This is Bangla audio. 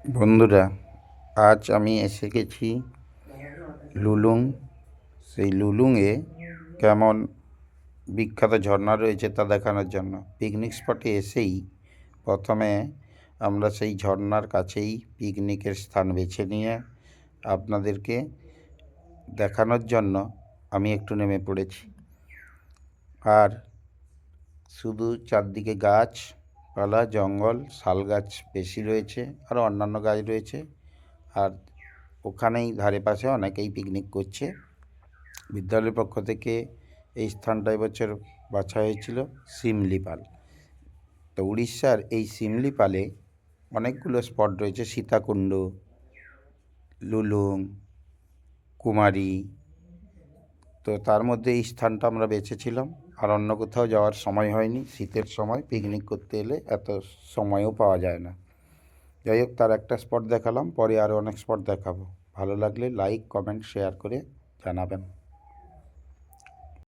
বন্ধুরা, আজ আমি এসে গেছি লুলুং। সেই লুলুংয়ে কেমন বিখ্যাত ঝর্ণা রয়েছে তা দেখানোর জন্য পিকনিক স্পটে এসেই প্রথমে আমরা সেই ঝর্ণার কাছেই পিকনিকের স্থান বেছে নিয়ে আপনাদেরকে দেখানোর জন্য আমি একটু নেমে পড়েছি। আর শুধু চারদিকে গাছপালা, জঙ্গল, শাল গাছ বেশি রয়েছে, আরও অন্যান্য গাছ রয়েছে। আর ওখানেই ধারে পাশে অনেকেই পিকনিক করছে। বিদ্যালয়ের পক্ষ থেকে এই স্থানটা এবছর বাছা হয়েছিল শিমলিপাল। তো উড়িষ্যার এই শিমলিপালে অনেকগুলো স্পট রয়েছে: সীতাকুণ্ড, লুলুং, কুমারী। তো তার মধ্যে এই স্থানটা আমরা বেছেছিলাম। আর অন্য কোথাও যাওয়ার সময় হয়নি। শীতের সময় পিকনিক করতে এলে এত সময়ও পাওয়া যায় না। যাই হোক, তার একটা স্পট দেখালাম, পরে আরও অনেক স্পট দেখাবো। ভালো লাগলে লাইক, কমেন্ট, শেয়ার করে জানাবেন।